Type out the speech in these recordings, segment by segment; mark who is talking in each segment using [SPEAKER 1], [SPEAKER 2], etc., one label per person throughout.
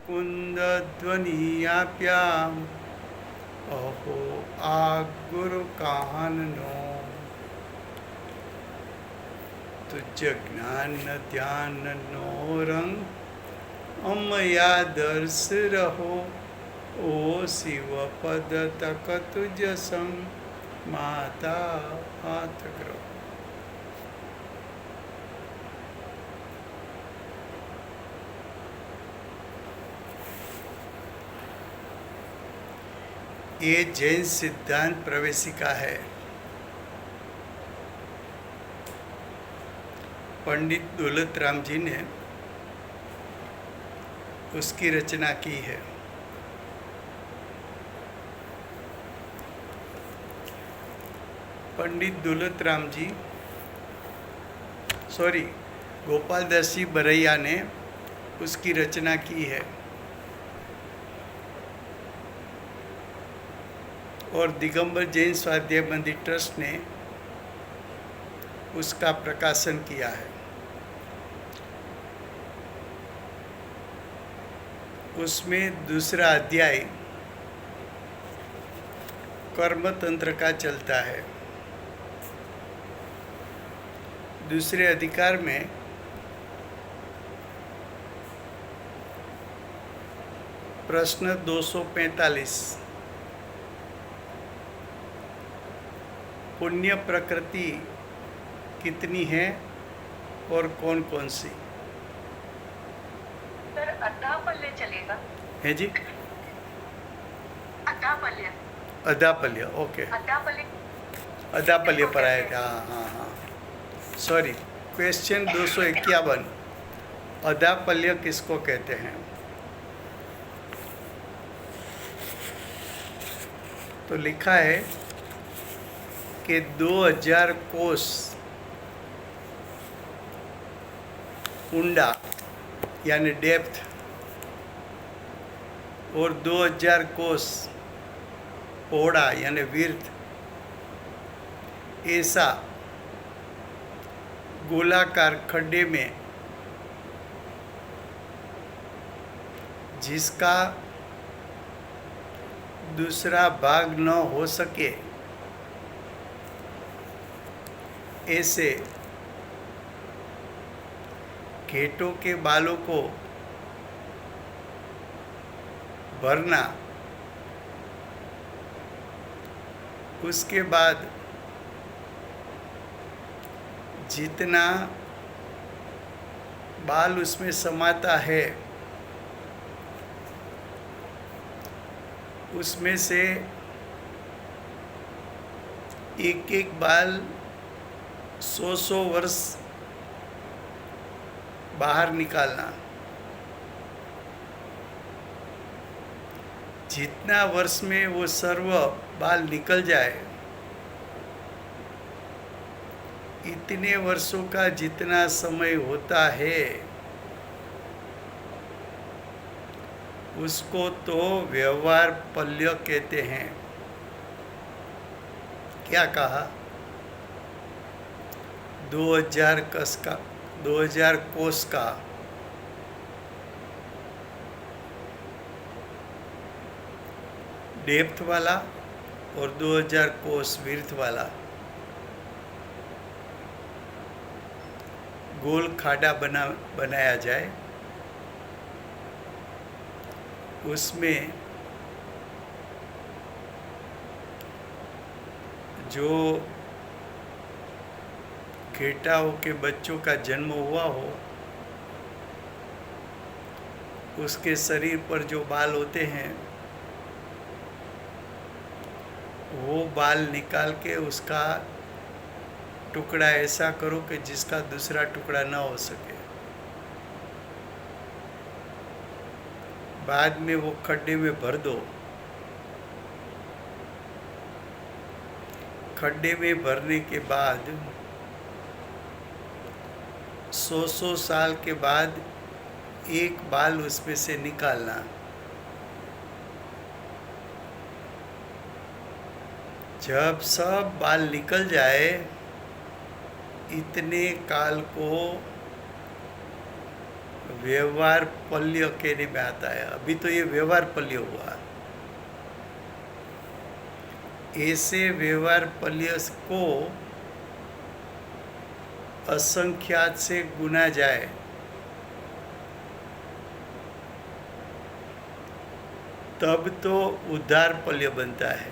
[SPEAKER 1] कुन्दध्वनियाप्याम् अहो आगुरुकाननो तुझ ज्ञान ध्यान नो रंग अमया दर्श रहो ओ शिव पद तक तुझ संग माता हाथ ग्रह। ये जैन सिद्धांत प्रवेशिका है। पंडित दौलत राम जी ने उसकी रचना की है। पंडित दौलत राम जी गोपाल दास जी बरैया ने उसकी रचना की है और दिगंबर जैन स्वाध्याय मंदिर ट्रस्ट ने उसका प्रकाशन किया है। उसमें दूसरा अध्याय कर्मतंत्र का चलता है। दूसरे अधिकार में प्रश्न 245 पुण्य प्रकृति कितनी है और कौन कौन सी?
[SPEAKER 2] सर अदापल्य चलेगा?
[SPEAKER 1] है जी,
[SPEAKER 2] अदापल्य।
[SPEAKER 1] अदापल्य, ओके, अदापल्य पर आए थे। हाँ, सॉरी। क्वेश्चन 251 अदापल्य किसको कहते हैं? तो लिखा है कि 2000 कोस ऊंडा यानी डेप्थ और 2000 कोस पौड़ा यानी विर्थ ऐसा गोलाकार खड्डे में जिसका दूसरा भाग न हो सके ऐसे घेटों के बालों को भरना, उसके बाद जितना बाल उसमें समाता है उसमें से एक एक बाल 100 वर्ष बाहर निकालना। जितना वर्ष में वो सर्व बाल निकल जाए, इतने वर्षों का जितना समय होता है उसको तो व्यवहार पल्य कहते हैं। क्या कहा? 2000 कोस का डेप्थ वाला और 2000 कोस विड्थ वाला गोल खाड़ा बनाया जाए। उसमें जो घेटाओं के बच्चों का जन्म हुआ हो उसके शरीर पर जो बाल होते हैं वो बाल निकाल के उसका टुकड़ा ऐसा करो कि जिसका दूसरा टुकड़ा ना हो सके। बाद में वो खड्डे में भर दो। खड्डे में भरने के बाद 100 साल के बाद एक बाल उसमें से निकालना। जब सब बाल निकल जाए इतने काल को व्यवहार पल्य कहने में आता है। अभी तो ये व्यवहार पल्य हुआ। ऐसे व्यवहार पल्य को असंख्यात से गुना जाए तब तो उद्धार पल्य बनता है,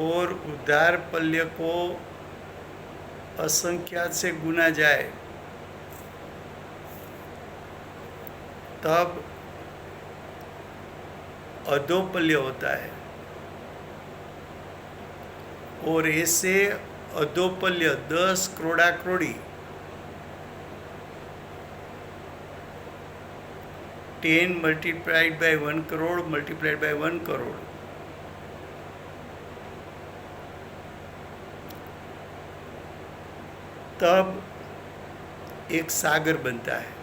[SPEAKER 1] और उद्धार पल्य को असंख्यात से गुना जाए तब अधोपल्य होता है, और ऐसे अधोपल्य 10 करोड़ा करोड़ी 10 multiplied by 1 crore multiplied by 1 crore तब एक सागर बनता है।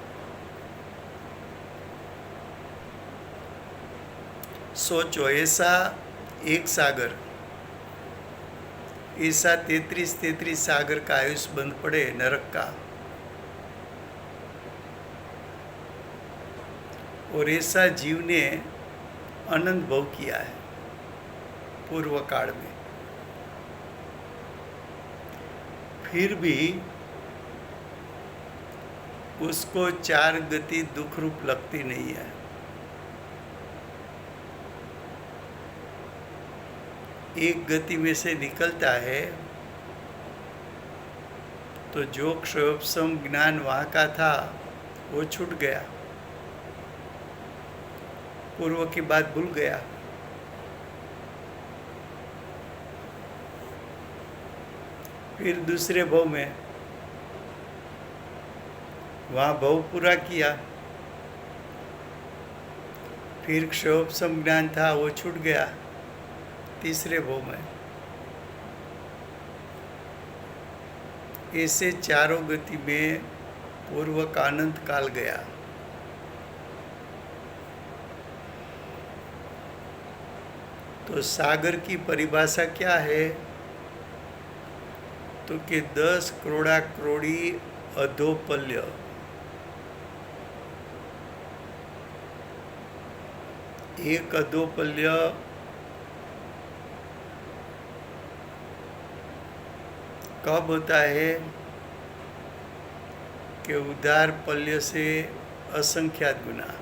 [SPEAKER 1] सोचो, ऐसा एक सागर, ऐसा 33 सागर का आयुष्य बंद पड़े नरक का, और ऐसा जीव ने अनंत भोग किया है पूर्व काल में, फिर भी उसको 4 गति दुख रूप लगती नहीं है। एक गति में से निकलता है तो जो क्षयोपशम ज्ञान वहाँ का था वो छूट गया, पूर्व की बात भूल गया। फिर दूसरे भव में वहाँ भव पूरा किया, फिर क्षयोपशम ज्ञान था वो छूट गया तीसरे भव में। ऐसे चारों गति में पूर्व का अनंत काल गया। तो सागर की परिभाषा क्या है? तो कि 10 करोड़ा करोड़ी अधोपल्य, एक अधोपल्य कब होता है कि उदार पल्य से असंख्यात गुना।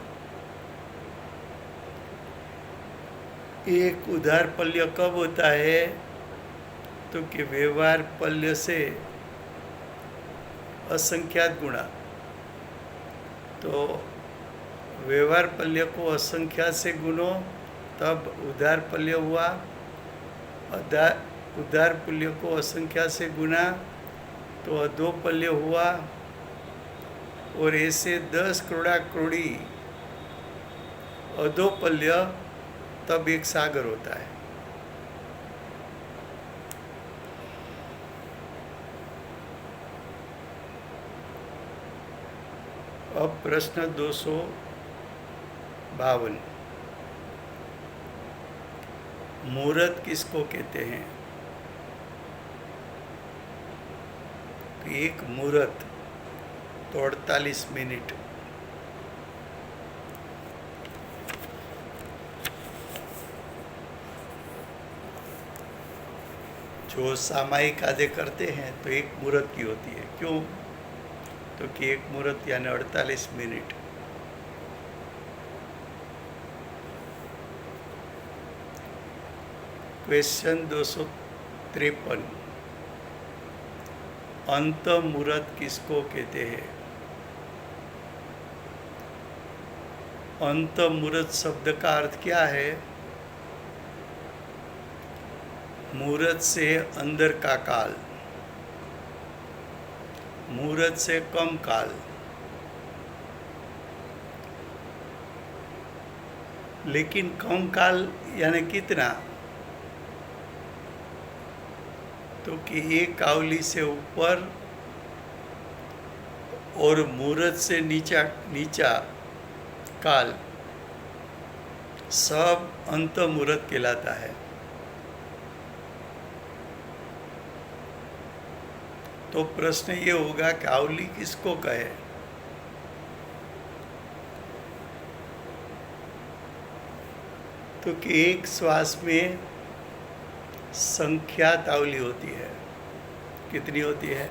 [SPEAKER 1] एक उदार पल्य कब होता है? तो कि व्यवहार पल्य से असंख्यात गुणा। तो व्यवहार पल्य को असंख्यात से गुनो तब उदार पल्य हुआ, उदार पल्य को असंख्यात से गुना तो अधोपल्य हुआ, और ऐसे 10 करोड़ा करोड़ी अधोपल्य तब एक सागर होता है। अब प्रश्न 252, मुहूर्त किसको कहते हैं? एक मुहूर्त तो 48 मिनट। जो सामायिक आदि करते हैं तो एक मुहूर्त की होती है। क्यों? तो कि एक मुहूर्त यानी 48 मिनट। क्वेश्चन 253, अंत मुहूर्त किसको कहते हैं? अंत मुहूर्त शब्द का अर्थ क्या है? मुहूर्त से अंदर का काल, मुहूर्त से कम काल। लेकिन कम काल यानी कितना? तो कि एक कावली से ऊपर और मुहूर्त से नीचा काल सब अंत मुहूर्त कहलाता है। तो प्रश्न ये होगा कि आवली किसको कहे? तो कि एक श्वास में संख्यात आवली होती है। कितनी होती है?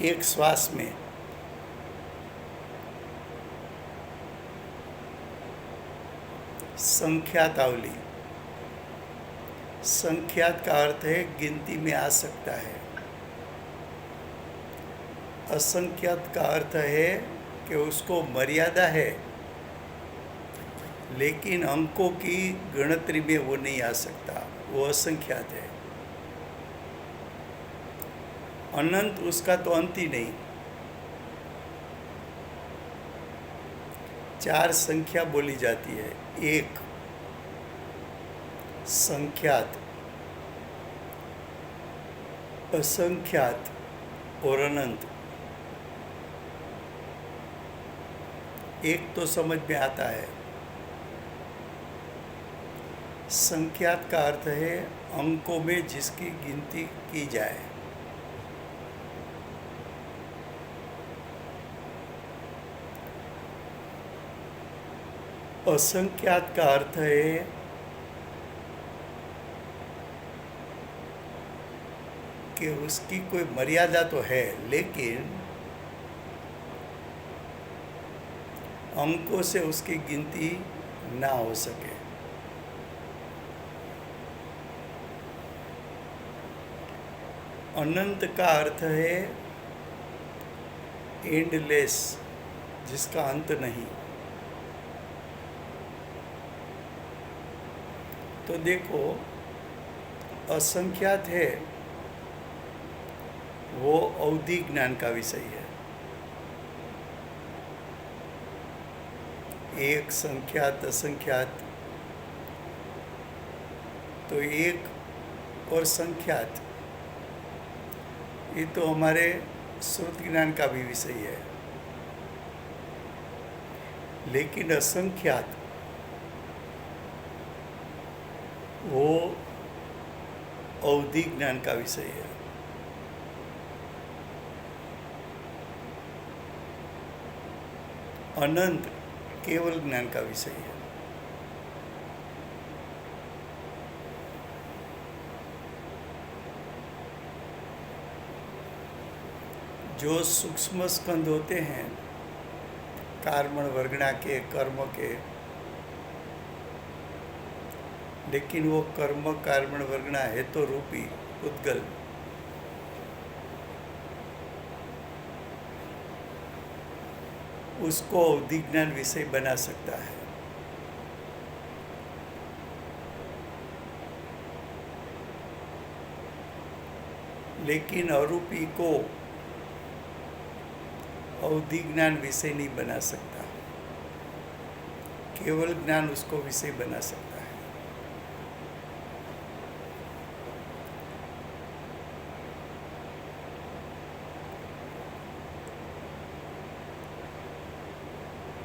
[SPEAKER 1] एक श्वास में संख्यात आवली। संख्यात का अर्थ है गिनती में आ सकता है। असंख्यात का अर्थ है कि उसको मर्यादा है, लेकिन अंकों की गिनती में वो नहीं आ सकता, वो असंख्यात है। अनंत उसका तो अंत ही नहीं। 4 संख्या बोली जाती है, एक, संख्यात, असंख्यात और अनंत। एक तो समझ में आता है। संख्यात का अर्थ है अंकों में जिसकी गिनती की जाए। असंख्यात का अर्थ है कि उसकी कोई मर्यादा तो है, लेकिन अंकों से उसकी गिनती ना हो सके। अनंत का अर्थ है एंडलेस, जिसका अंत नहीं। तो देखो, असंख्यात है वो अवधि ज्ञान का विषय है। एक, संख्यात, असंख्यात। तो एक और संख्यात ये तो हमारे श्रुत ज्ञान का भी विषय है, लेकिन असंख्यात वो अवधि ज्ञान का विषय है। अनंत केवल ज्ञान का विषय है। जो सूक्ष्म स्कंद होते हैं कार्मण वर्गणा के, कर्म के, लेकिन वो कर्म कार्मण वर्गणा है तो रूपी उद्गल। उसको अवधि ज्ञान विषय बना सकता है। लेकिन अरूपी को अवधि ज्ञान विषय नहीं बना सकता, केवल ज्ञान उसको विषय बना सकता है।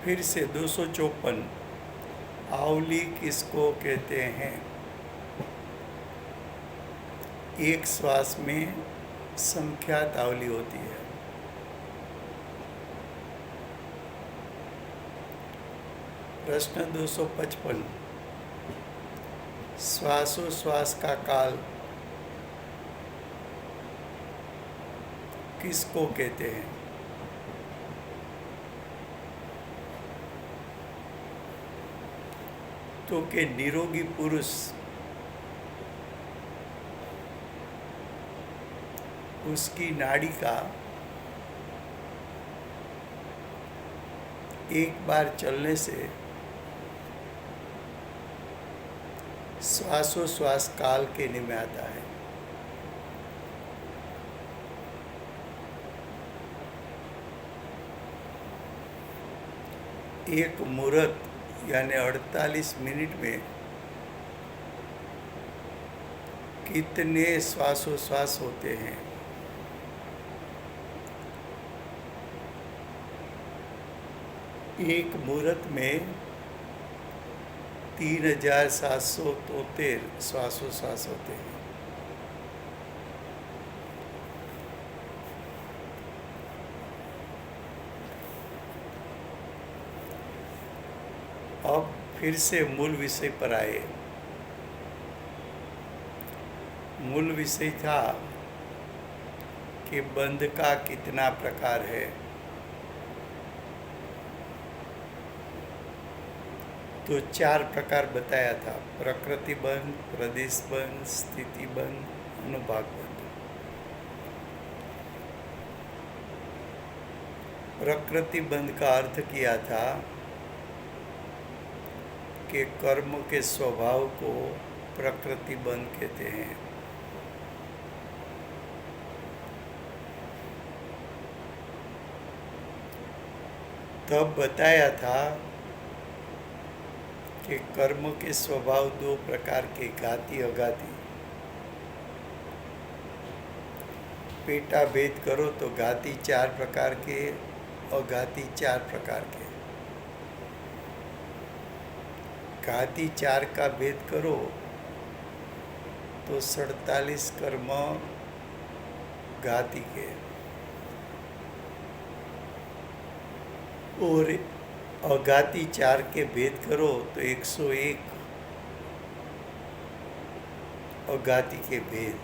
[SPEAKER 1] फिर से 254, आवली किसको कहते हैं? एक श्वास में संख्यात आवली होती है। प्रश्न 255, श्वासोश्वास का काल किसको कहते हैं? तो के निरोगी पुरुष उसकी नाड़ी का एक बार चलने से श्वासोश्वास काल कहने में आता है। एक मुहूर्त यानी 48 मिनट में कितने श्वासोश्वास होते हैं? एक मुहूर्त में 3773 श्वासोश्वास होते हैं। अब फिर से मूल विषय पर आए। मूल विषय था कि बंध का कितना प्रकार है। तो 4 प्रकार बताया था: प्रकृति बंध, प्रदेश बंध, स्थिति बंध, अनुभाग बंध। प्रकृति बंध का अर्थ किया था कि कर्म के स्वभाव को प्रकृति बंध कहते हैं। तब बताया था कि कर्म के स्वभाव 2 प्रकार के, घाती अघाती। पेटा भेद करो तो घाती 4 प्रकार के, अघाती 4 प्रकार के। घाती 4 का भेद करो तो 47 कर्म घाती के, और अघाती 4 के भेद करो तो 101 अघाती के भेद।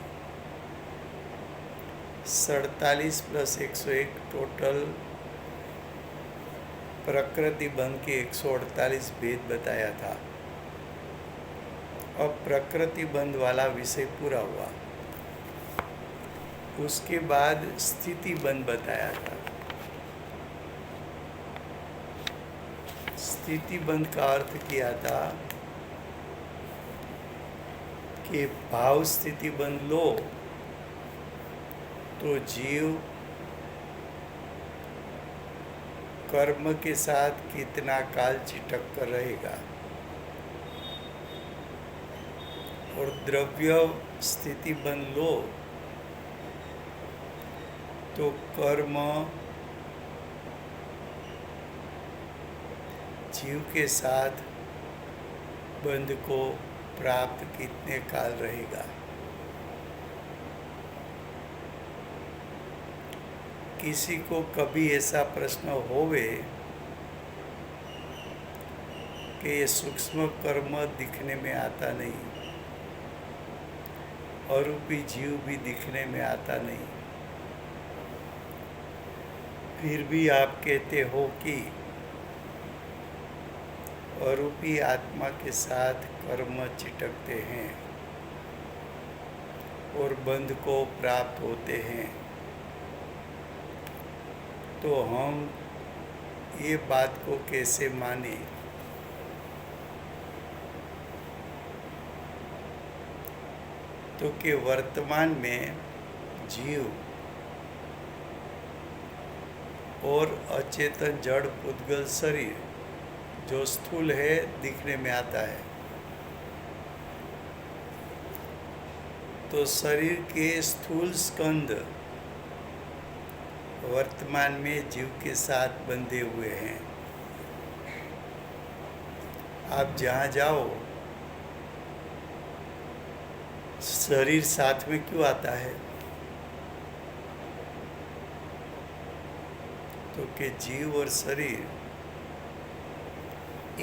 [SPEAKER 1] 47 + 101 टोटल प्रकृति बंध के 148 भेद बताया था। अब प्रकृति बंध वाला विषय पूरा हुआ। उसके बाद स्थिति बंध बताया था। स्थिति बंध का अर्थ किया था कि भाव स्थिति बंध लो तो जीव कर्म के साथ कितना काल चिटक कर रहेगा, और द्रव्य स्थिति बंध लो तो कर्म जीव के साथ बंध को प्राप्त कितने काल रहेगा। किसी को कभी ऐसा प्रश्न होवे कि ये सूक्ष्म कर्म दिखने में आता नहीं, अरूपी जीव भी दिखने में आता नहीं, फिर भी आप कहते हो कि अरूपी आत्मा के साथ कर्म चिटकते हैं और बंध को प्राप्त होते हैं, तो हम ये बात को कैसे माने? तो कि वर्तमान में जीव और अचेतन जड़ पुद्गल शरीर जो स्थूल है दिखने में आता है, तो शरीर के स्थूल स्कंद वर्तमान में जीव के साथ बंधे हुए हैं। आप जहाँ जाओ शरीर साथ में क्यों आता है? तो कि जीव और शरीर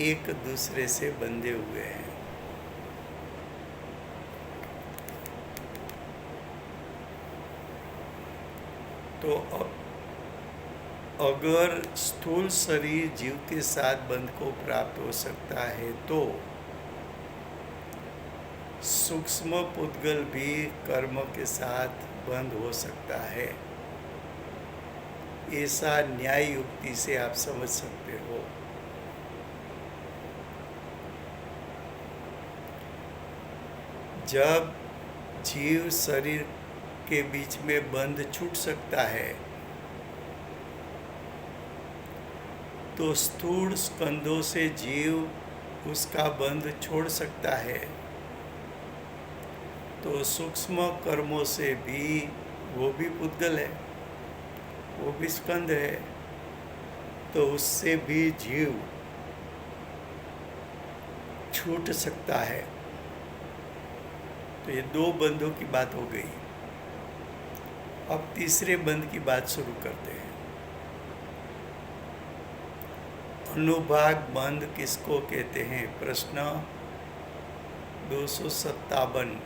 [SPEAKER 1] एक दूसरे से बंधे हुए हैं। तो अगर स्थूल शरीर जीव के साथ बंध को प्राप्त हो सकता है, तो सूक्ष्म पुद्गल भी कर्म के साथ बंध हो सकता है। ऐसा न्याय युक्ति से आप समझ सकते हो। जब जीव शरीर के बीच में बंध छूट सकता है, तो स्थूल स्कंदों से जीव उसका बंध छोड़ सकता है, तो सूक्ष्म कर्मों से भी वो भी पुद्गल है, वो भी स्कंद है, तो उससे भी जीव छूट सकता है। तो ये दो बंधों की बात हो गई। अब तीसरे बंध की बात शुरू करते हैं। अनुभाग बंध किसको कहते हैं? प्रश्न 257।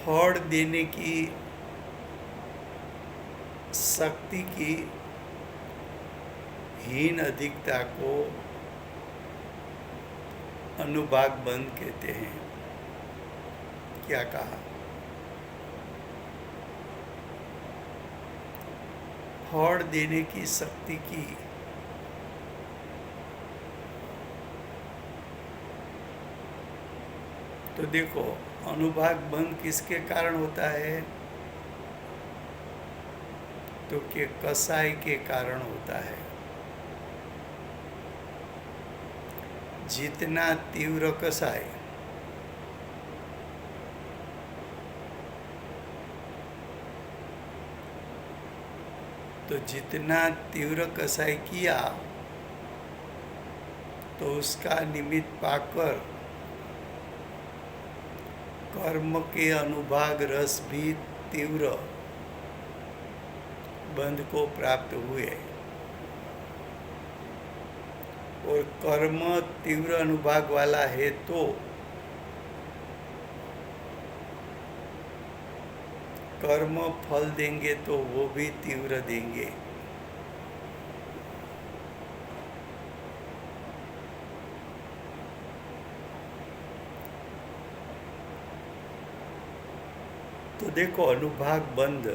[SPEAKER 1] फल देने की शक्ति की हीन अधिकता को अनुभाग बंध कहते हैं। क्या कहा? फल देने की शक्ति की तो देखो, अनुभाग बंध किसके कारण होता है? तो कि कसाई के कारण होता है। जितना तीव्र कसाई, तो जितना तीव्र कसाई किया तो उसका निमित्त पाकर कर्म के अनुभाग रस भी तीव्र बंध को प्राप्त हुए। और कर्म तीव्र अनुभाग वाला है तो कर्म फल देंगे तो वो भी तीव्र देंगे। तो देखो, अनुभाग बंध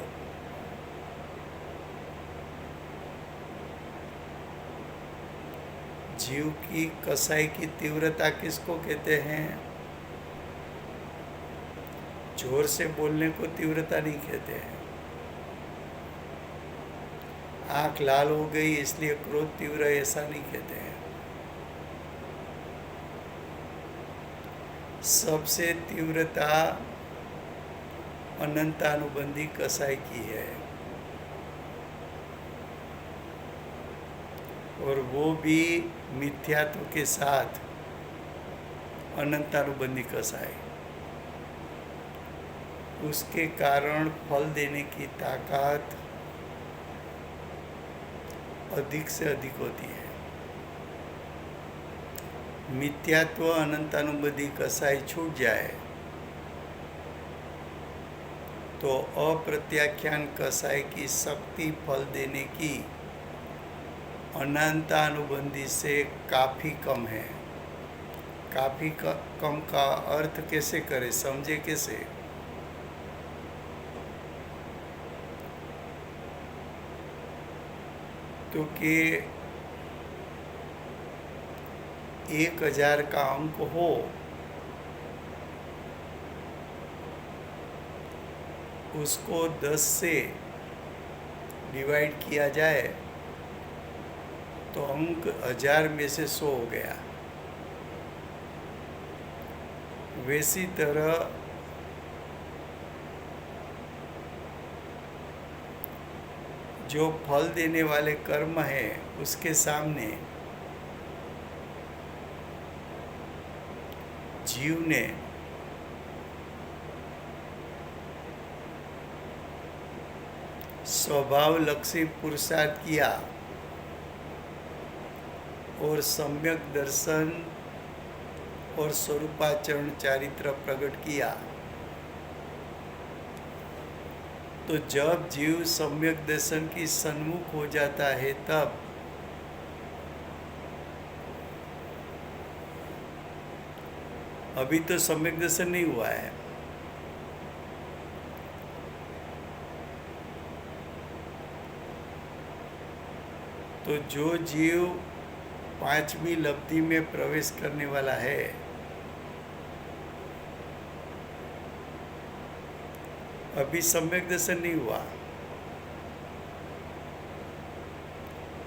[SPEAKER 1] जीव की कसाई की तीव्रता किसको कहते हैं? जोर से बोलने को तीव्रता नहीं कहते हैं। आंख लाल हो गई इसलिए क्रोध तीव्र, ऐसा नहीं कहते हैं। सबसे तीव्रता अनंतानुबंधी कसाई की है, और वो भी मिथ्यात्व के साथ अनंतानुबंधी कसाई। उसके कारण फल देने की ताकत अधिक से अधिक होती है। मिथ्यात्व अनंतानुबंधी कसाई छूट जाए तो अप्रत्याख्यान कसाई की शक्ति फल देने की अनंतानुबंधी से काफ़ी कम है। काफ़ी कम का अर्थ कैसे करें, समझे कैसे? तो कि 1000 का अंक हो उसको 10 से डिवाइड किया जाए तो अंक 1000 में से 100 हो गया। वैसी तरह जो फल देने वाले कर्म है उसके सामने जीव ने स्वभाव लक्षी पुरुषार्थ किया और सम्यक दर्शन और स्वरूपाचरण चारित्र प्रकट किया, तो जब जीव सम्यक दर्शन की सन्मुख हो जाता है तब अभी तो सम्यक दर्शन नहीं हुआ है, तो जो जीव 5वीं लब्धि में प्रवेश करने वाला है अभी सम्यक दर्शन नहीं हुआ।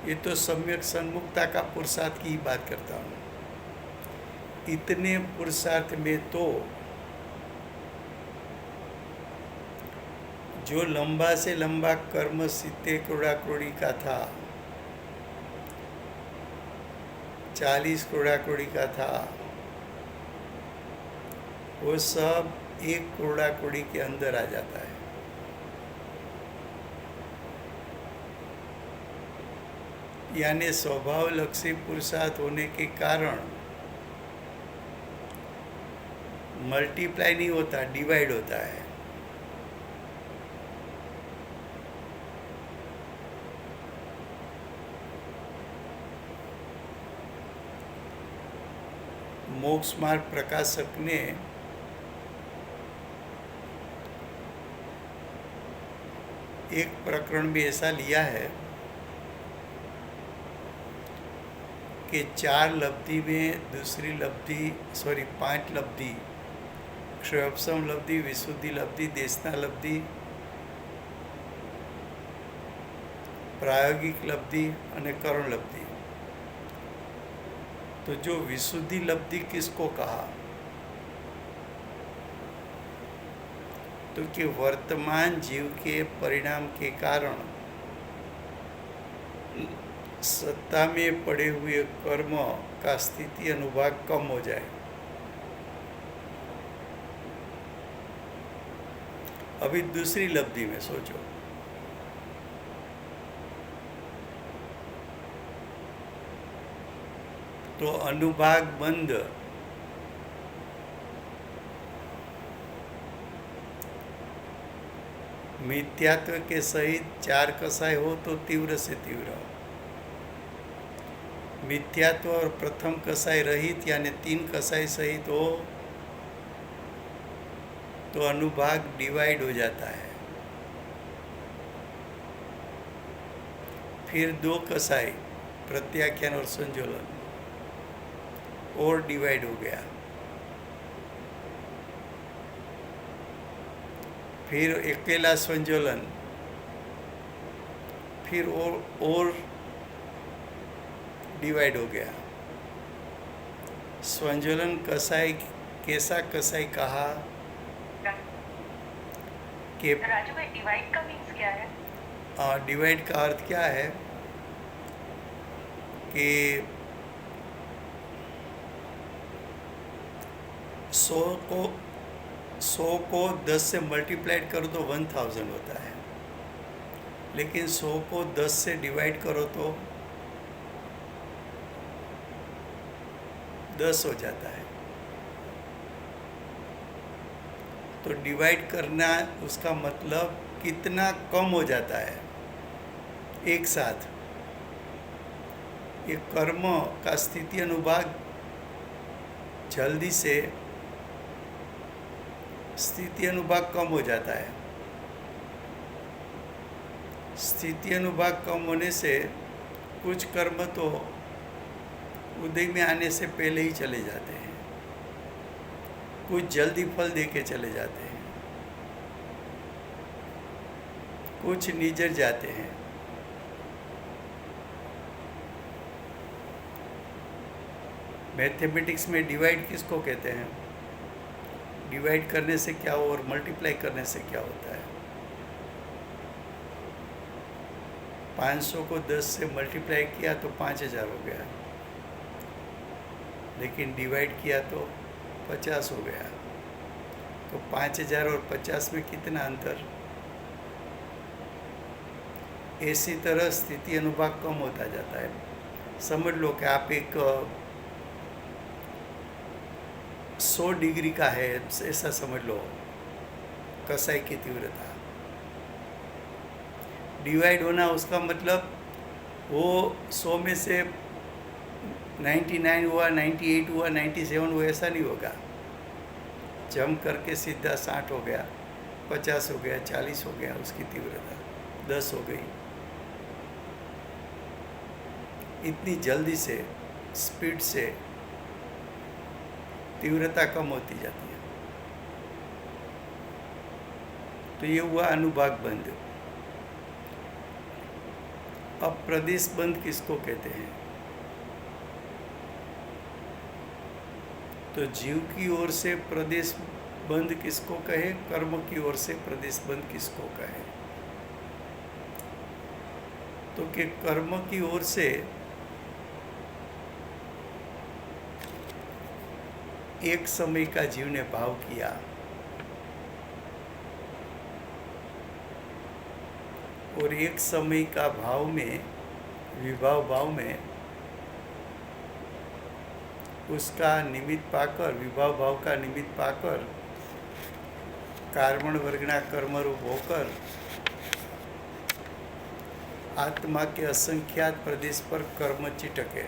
[SPEAKER 1] ये तो सम्यक सन्मुखता का पुरुषार्थ की ही बात करता हूँ। इतने पुरुषार्थ में तो जो लंबा से लंबा कर्म 70 करोड़ा करोड़ी का था 40 कोड़ा-कोड़ी का था, वो सब एक कोड़ा-कोड़ी के अंदर आ जाता है। यानी स्वभाव लक्षी पुरुषार्थ होने के कारण मल्टीप्लाई नहीं होता, डिवाइड होता है। मोक्ष मार्ग प्रकाशक ने एक प्रकरण में ऐसा लिया है कि 4 लब्धि में दूसरी लब्धि 5 लब्धि, क्षयोपशम लब्धि, विशुद्धि लब्धि, देशना लब्धि, प्रायोगिक लब्धि અને करण लब्धि। तो जो विशुद्धि लब्धि किसको कहा, तो कि वर्तमान जीव के परिणाम के कारण सत्ता में पड़े हुए कर्म का स्थिति अनुभाग कम हो जाए। अभी दूसरी लब्धि में सोचो, तो अनुभाग बंद मिथ्यात्व के सहित 4 कसाय हो तो तीव्र से तीव्र, मिथ्यात्व और प्रथम कसाय रहित यानी 3 कसाय सहित हो तो अनुभाग डिवाइड हो जाता है। फिर 2 कसाय प्रत्याख्यान और संजोलन और डिवाइड हो गया। फिर अकेला संजोलन, फिर और डिवाइड हो गया। संजोलन कसाई कैसा कसाई कहा कि
[SPEAKER 2] राजू भाई, डिवाइड का मीन्स क्या है?
[SPEAKER 1] डिवाइड का अर्थ क्या है कि 100 को 10 से मल्टीप्लाइड करो तो 1000 होता है, लेकिन 100 को 10 से डिवाइड करो तो 10 हो जाता है। तो डिवाइड करना उसका मतलब कितना कम हो जाता है एक साथ। ये कर्म का स्थिति अनुभाग जल्दी से स्थिति अनुभाग कम हो जाता है। स्थिति अनुभाग कम होने से कुछ कर्म तो उदय में आने से पहले ही चले जाते हैं, कुछ जल्दी फल देके चले जाते हैं, कुछ निजर जाते हैं। मैथमेटिक्स में डिवाइड किसको कहते हैं? डिवाइड करने से क्या हो और मल्टीप्लाई करने से क्या होता है? 500 को 10 से मल्टीप्लाई किया तो 5000 हो गया, लेकिन डिवाइड किया तो 50 हो गया। तो 5000 और 50 में कितना अंतर? इसी तरह स्थिति अनुभाग कम होता जाता है। समझ लो कि आप एक 100 डिग्री का है, ऐसा समझ लो कसाई की तीव्रता। डिवाइड होना उसका मतलब वो 100 में से 99 हुआ, 98 हुआ, 97 हुआ, ऐसा नहीं होगा। जम करके सीधा 60 हो गया, 50 हो गया, 40 हो गया, उसकी तीव्रता 10 हो गई। इतनी जल्दी से स्पीड से तीव्रता कम होती जाती है। तो ये हुआ अनुभाग बंद। अब प्रदेश बंद किसको कहते हैं? तो जीव की ओर से प्रदेश बंद किसको कहे, कर्म की ओर से प्रदेश बंद किसको कहे? तो कि कर्म की ओर से एक समय का जीव ने भाव किया और एक समय का भाव में, विभाव भाव में उसका निमित्त पाकर, विभाव भाव का निमित्त पाकर कार्बन वर्गना कर्मरूप होकर आत्मा के असंख्यात प्रदेश पर कर्म चिटके।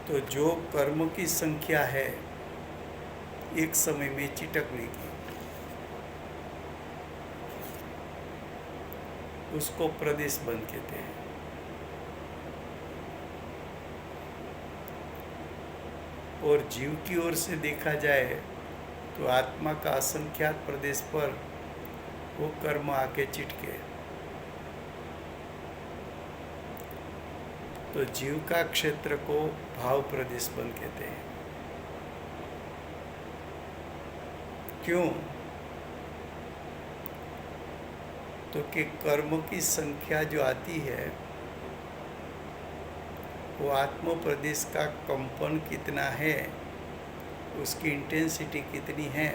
[SPEAKER 1] तो जो कर्म की संख्या है एक समय में चिटकने की, उसको प्रदेश बंध कहते हैं। और जीव की ओर से देखा जाए तो आत्मा का असंख्यात प्रदेश पर वो कर्म आके चिटके। तो जीव का क्षेत्र को भाव प्रदेश बंध कहते हैं। क्यों? तो कि कर्म की संख्या जो आती है वो आत्म प्रदेश का कंपन कितना है, उसकी इंटेंसिटी कितनी है।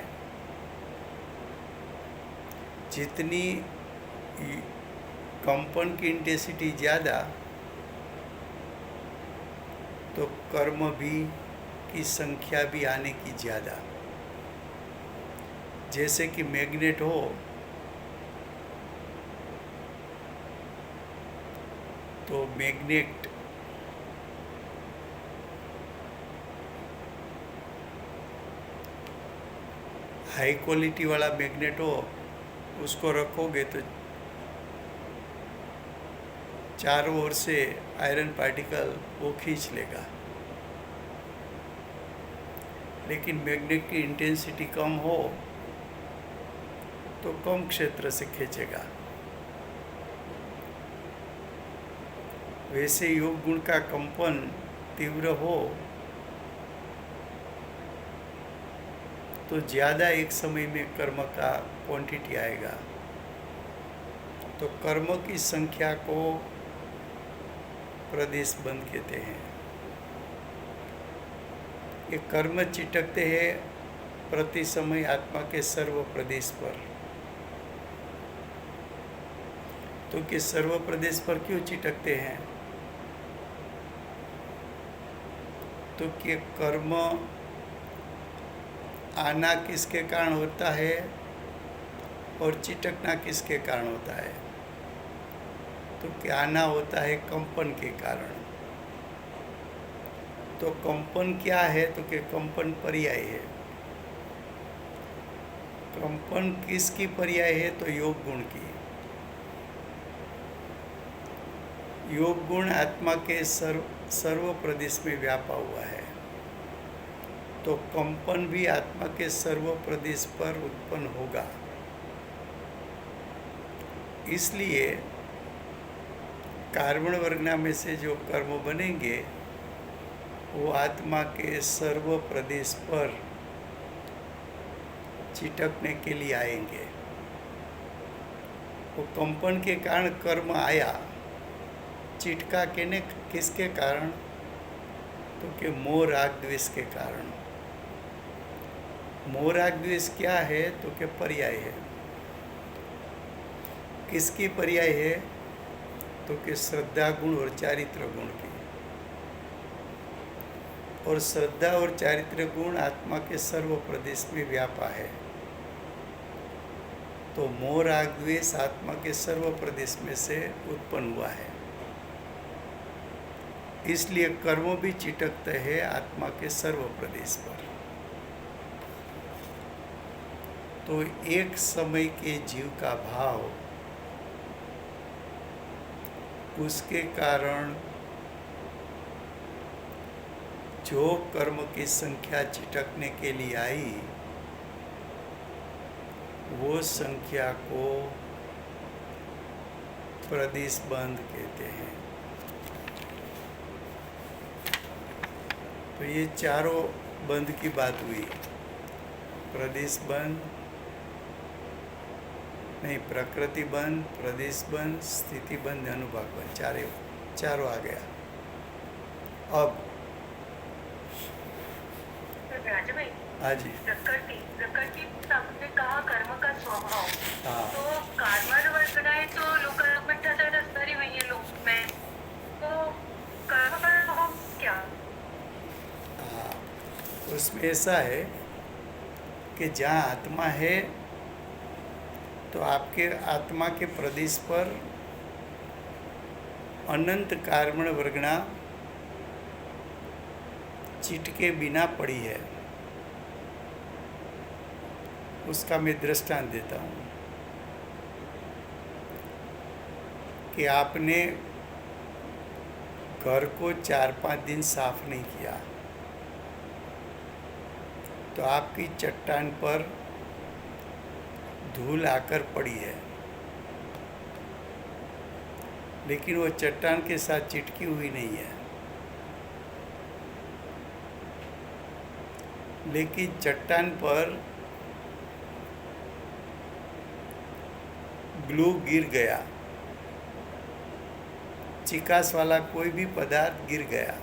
[SPEAKER 1] जितनी कंपन की इंटेंसिटी ज़्यादा तो कर्म भी की संख्या भी आने की ज़्यादा। जैसे कि मैग्नेट हो तो मैग्नेट हाई क्वालिटी वाला मैग्नेट हो, उसको रखोगे तो चारों ओर से आयरन पार्टिकल वो खींच लेगा। लेकिन मैग्नेट की इंटेंसिटी कम हो तो कम क्षेत्र से खींचेगा। वैसे योग गुण का कंपन तीव्र हो तो ज़्यादा एक समय में कर्म का क्वांटिटी आएगा। तो कर्म की संख्या को प्रदेश बंध कहते हैं। ये कर्म चिटकते हैं प्रति समय आत्मा के सर्व प्रदेश पर। तो कि सर्व प्रदेश पर क्यों चिटकते हैं? तो कि कर्म आना किसके कारण होता है और चिटकना किसके कारण होता है? तो कि आना होता है कंपन के कारण। तो कंपन क्या है? तो कि कंपन पर्याय है। कंपन किसकी पर्याय है? तो योग गुण की। योग गुण आत्मा के सर्व प्रदेश में व्यापा हुआ है। तो कंपन भी आत्मा के सर्व प्रदेश पर उत्पन्न होगा। इसलिए कार्बन वर्गना में से जो कर्म बनेंगे वो आत्मा के सर्व प्रदेश पर चिटकने के लिए आएंगे। वो कंपन के कारण कर्म आया, चिटका के किसके कारण? तो कि मोह राग द्वेष के कारण। मोह राग द्वेष क्या है? तो कि पर्याय है। किसकी पर्याय है? तो कि श्रद्धा गुण और चारित्र गुण की। और श्रद्धा और चारित्र गुण आत्मा के सर्व प्रदेश में व्यापा है। तो मोह राग द्वेष आत्मा के सर्व प्रदेश में से उत्पन्न हुआ है। इसलिए कर्म भी चिटकते हैं आत्मा के सर्व प्रदेश पर। तो एक समय के जीव का भाव, उसके कारण जो कर्म की संख्या चिटकने के लिए आई वो संख्या को प्रदेश बंध कहते हैं। तो ये चारों बंध की बात हुई। प्रदेश बंध नहीं, प्रकृति बंध, प्रदेश बंध, स्थिति बंध, अनुभाग बंध, चारों आ गया। अब
[SPEAKER 2] राजा भाई,
[SPEAKER 1] हाँ जी।
[SPEAKER 2] प्रकृति आपने कहा कर्म का स्वभाव,
[SPEAKER 1] हाँ
[SPEAKER 2] तो कार्बन वर्गडाय तो लोक म्हणतात असणारी नाहीये लोक में, तो कर्म का स्वभाव क्या?
[SPEAKER 1] हाँ, उसमें ऐसा है कि जहाँ आत्मा है तो आपके आत्मा के प्रदेश पर अनंत कार्बन वर्गणा चिटके बिना पड़ी है। उसका मैं दृष्टांत देता हूँ कि आपने घर को 4-5 दिन साफ नहीं किया तो आपकी चट्टान पर धूल आकर पड़ी है, लेकिन वो चट्टान के साथ चिटकी हुई नहीं है। लेकिन चट्टान पर ग्लू गिर गया, चिकास वाला कोई भी पदार्थ गिर गया,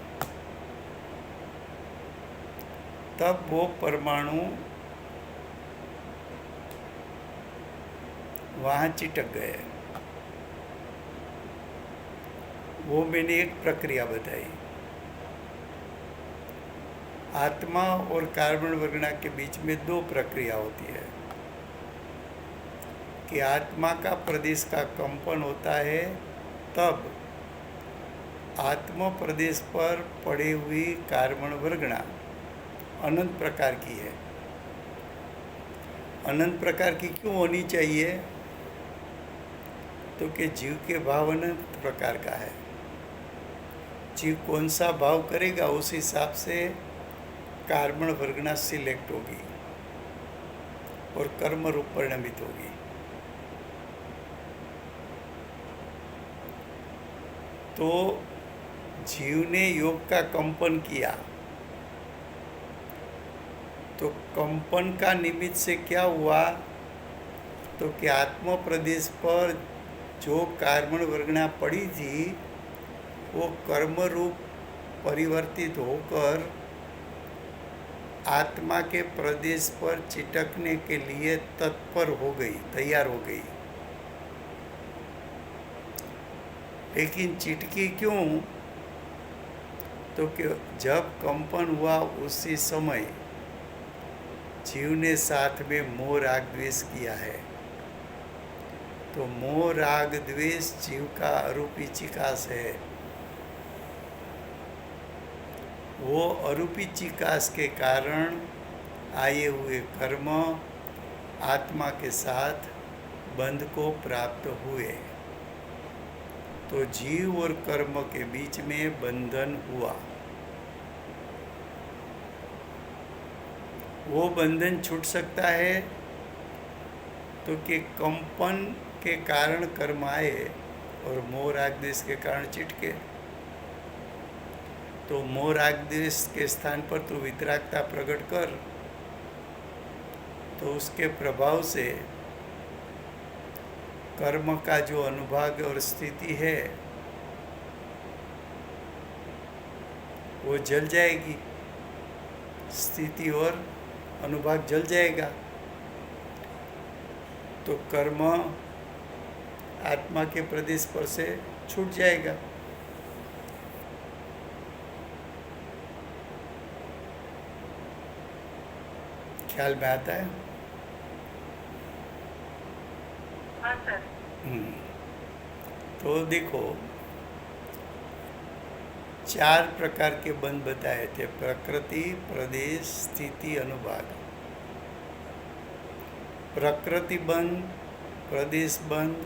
[SPEAKER 1] तब वो परमाणु वहाँ चिटक गए। वो मैंने एक प्रक्रिया बताई। आत्मा और कार्बन वर्गणा के बीच में 2 प्रक्रिया होती है कि आत्मा का प्रदेश का कंपन होता है, तब आत्मा प्रदेश पर पड़ी हुई कार्बन वर्गणा अनंत प्रकार की है। अनंत प्रकार की क्यों होनी चाहिए? तो कि जीव के भाव अनंत प्रकार का है। जीव कौन सा भाव करेगा उस हिसाब से कार्बन वर्गणा सिलेक्ट होगी और कर्म रूप परिणमित होगी। तो जीव ने योग का कंपन किया, तो कंपन का निमित्त से क्या हुआ? तो कि आत्म प्रदेश पर जो कार्बन वर्गणा पड़ी थी वो कर्म रूप परिवर्तित होकर आत्मा के प्रदेश पर चिटकने के लिए तत्पर हो गई, तैयार हो गई। लेकिन चिटकी क्यों? तो कि जब कंपन हुआ उसी समय जीव ने साथ में मोह राग द्वेष किया है। तो मोह राग द्वेष जीव का अरूपी चिकास है। वो अरूपी चिकास के कारण आए हुए कर्म आत्मा के साथ बंध को प्राप्त हुए। तो जीव और कर्म के बीच में बंधन हुआ। वो बंधन छूट सकता है तो कि कंपन के कारण कर्म आए और मोह राग द्वेष के कारण चिटके। तो मोह राग द्वेष के स्थान पर तू वितरागता प्रकट कर, तो उसके प्रभाव से कर्म का जो अनुभाग और स्थिति है वो जल जाएगी, स्थिति और अनुभाग जल जाएगा। तो कर्म आत्मा के प्रदेश पर से छूट जाएगा। ख्याल में आता है?
[SPEAKER 2] हाँ सर।
[SPEAKER 1] तो देखो 4 प्रकार के बंध बताए थे: प्रकृति, प्रदेश, स्थिति, अनुभाग। प्रकृति बंध, प्रदेश बंध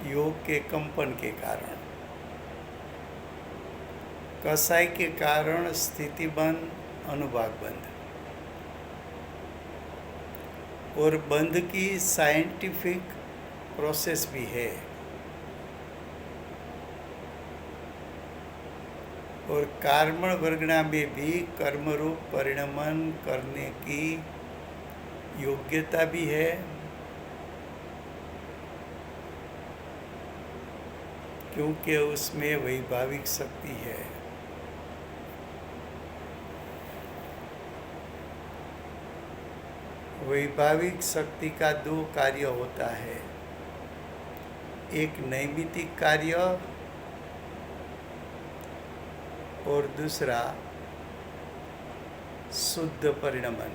[SPEAKER 1] योग के कंपन के कारण, कसाई के कारण स्थिति बंध, अनुभाग बंध। और बंध की साइंटिफिक प्रोसेस भी है। और कार्बन वर्गणा में भी कर्मरूप परिणमन करने की योग्यता भी है। क्योंकि उसमें वैभाविक शक्ति है। वैभाविक शक्ति का दो कार्य होता है, एक नैमित्तिक कार्य और दूसरा शुद्ध परिणमन।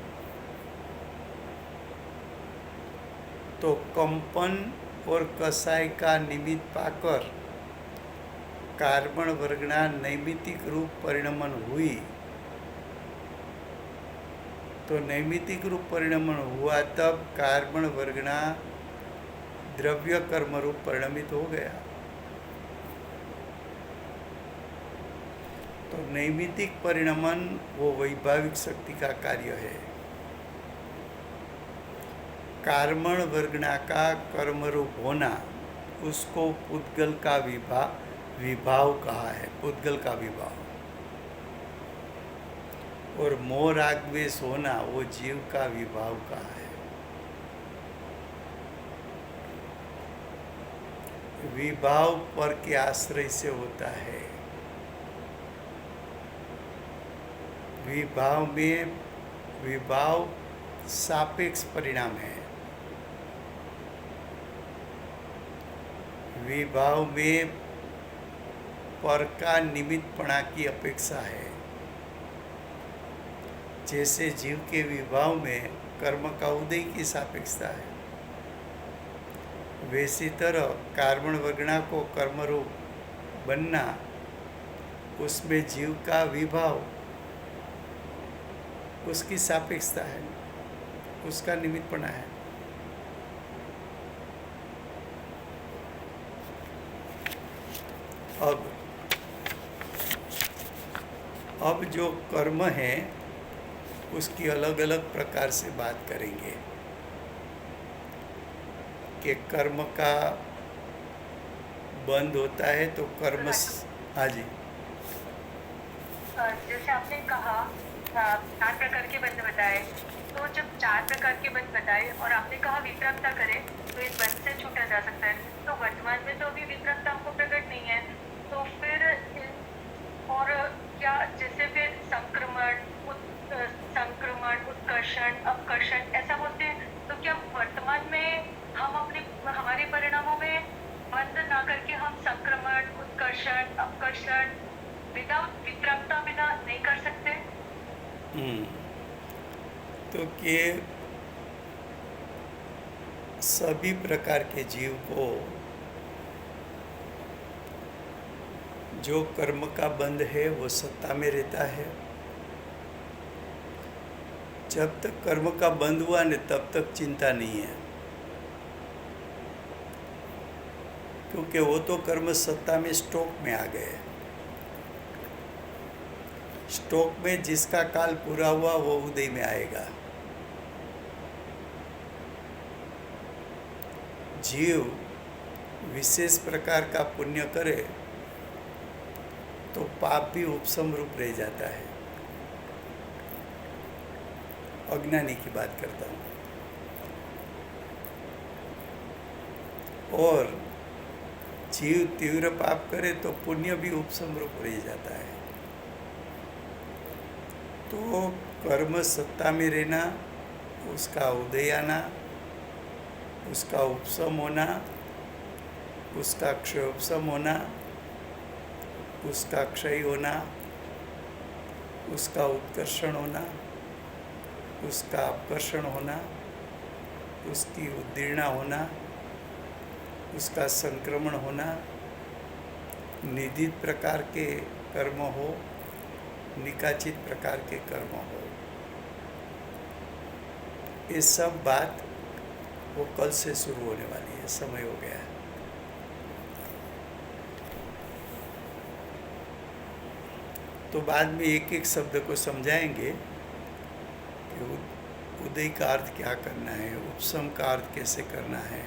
[SPEAKER 1] तो कंपन और कसाय का निमित्त पाकर कार्बन वर्गना नैमित्तिक रूप परिणमन हुई, तो नैमित्तिक रूप परिणमन हुआ तब कार्बन वर्गना द्रव्य कर्म रूप परिणमित हो गया। तो नैमित्तिक परिणमन वो वैभाविक शक्ति का कार्य है। कार्बन वर्गना का कर्म रूप होना, उसको पुद्गल का विभाव कहा है, पुद्गल का विभाव। और मोह राग द्वेष होना वो जीव का विभाव कहा है। विभाव पर के आश्रय से होता है। विभाव सापेक्ष परिणाम है। विभाव में पर का निमित्तपणा की अपेक्षा है। जैसे जीव के विभाव में कर्म का उदय की सापेक्षता है, वैसी तरह कार्बन वर्गना को कर्मरूप बनना, उसमें जीव का विभाव उसकी सापेक्षता है, उसका निमित्तपणा है। अब जो कर्म है उसकी अलग अलग प्रकार से बात करेंगे कि कर्म का बंद होता है तो कर्म। हाँ जी,
[SPEAKER 2] जैसे आपने कहा 4 प्रकार के बंध बताए, तो जब 4 प्रकार के बंध बताए और आपने कहा विपरकता करे तो इस बंध से छूटा जा सकता है, तो वर्तमान में तो अभी विपरकता हमको प्रकट नहीं है, तो फिर और क्या जैसे फिर संक्रमण, उत्कर्षण, अपकर्षण ऐसा बोलते हैं, तो क्या वर्तमान में हम हमारे परिणामों में बंद ना करके हम संक्रमण, उत्कर्षण, अपकर्षण विदाउट विपरकता बिना नहीं कर सकते?
[SPEAKER 1] तो कि सभी प्रकार के जीव को जो कर्म का बंध है वो सत्ता में रहता है। जब तक कर्म का बंध हुआ न तब तक चिंता नहीं है, क्योंकि वो तो कर्म सत्ता में स्टॉक में आ गए। स्टॉक में जिसका काल पूरा हुआ वो उदय में आएगा। जीव विशेष प्रकार का पुण्य करे तो पाप भी उपशम रूप रह जाता है। अज्ञानी की बात करता हूँ। और जीव तीव्र पाप करे तो पुण्य भी उपशम रूप रह जाता है। तो कर्म सत्ता में रहना, उसका उदय आना, उसका उपशम होना, उसका क्षयोपशम होना, उसका क्षय होना, उसका उत्कर्षण होना, उसका अपकर्षण होना, उसकी उद्दीर्णा होना, उसका संक्रमण होना, निदित प्रकार के कर्म हो, निकाचित प्रकार के कर्म हो, ये सब बात वो कल से शुरू होने वाली है। समय हो गया है। तो बाद में एक एक शब्द को समझाएंगे कि उदय का अर्थ क्या करना है, उपशम का अर्थ कैसे करना है,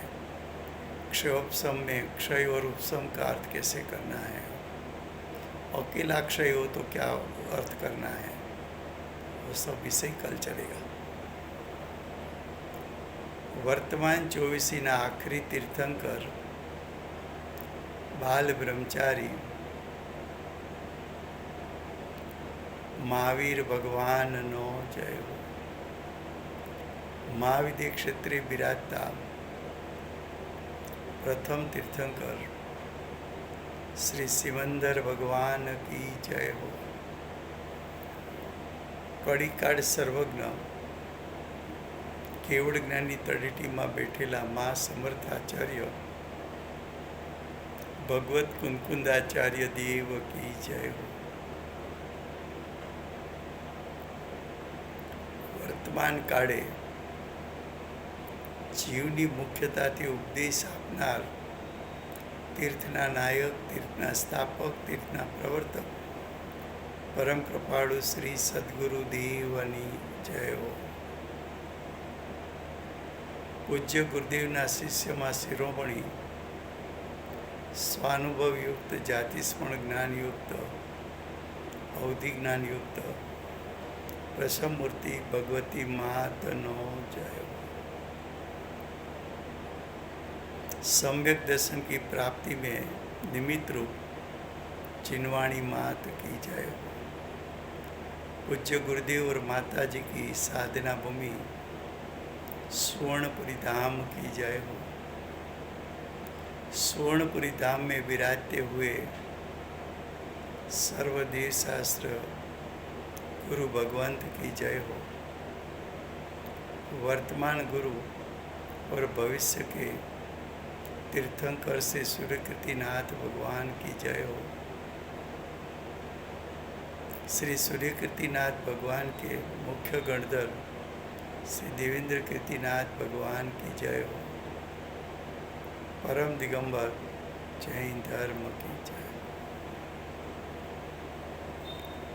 [SPEAKER 1] क्षयोपशम में क्षय और उपशम का अर्थ कैसे करना है, अकेला क्षय हो तो क्या अर्थ करना है, वो सब विषय कल चलेगा। वर्तमान 24 आखिरी तीर्थंकर बाल ब्रह्मचारी महावीर भगवान नो जय हो। મહાવિદ્ય ક્ષેત્રે બિરાજતા પ્રથમ તીર્થંકર શ્રી સિમંદર ભગવાન કી જય હો. કડીકાળ સર્વજ્ઞ કેવળ જ્ઞાનની તળેટીમાં બેઠેલા મા સમર્થાચાર્ય ભગવત કુંકુંદાચાર્ય દેવ કી જય હો. વર્તમાન કાળે જીવની મુખ્યતાથી ઉપદેશ આપનાર તીર્થના નાયક, તીર્થના સ્થાપક, તીર્થના પ્રવર્તક પરમ કૃપાળુ શ્રી સદગુરુ દેવની જય હો. પૂજ્ય ગુરુદેવના શિષ્યમાં શિરોમણી સ્વાનુભવયુક્ત, જાતિસ્મરણ જ્ઞાનયુક્ત, અવધિ જ્ઞાનયુક્ત પ્રસમમૂર્તિ ભગવતી માતનો જય હો. सम्यक दर्शन की प्राप्ति में निमित्त रूप चिन्वाणी मात की जय हो. पूज्य गुरुदेव और माता जी की साधना भूमि स्वर्णपुरी धाम की जय हो. स्वर्णपुरी धाम में विराजते हुए सर्वदेव शास्त्र गुरु भगवंत की जय हो. वर्तमान गुरु और भविष्य के तीर्थंकर से सूर्यकृतिनाथ भगवान की जय हो. श्री सूर्यकृतिनाथ भगवान के मुख्य गणधर श्री देवेंद्र कीर्तिनाथ भगवान की जय हो. परम दिगंबर जैन धर्म की जय.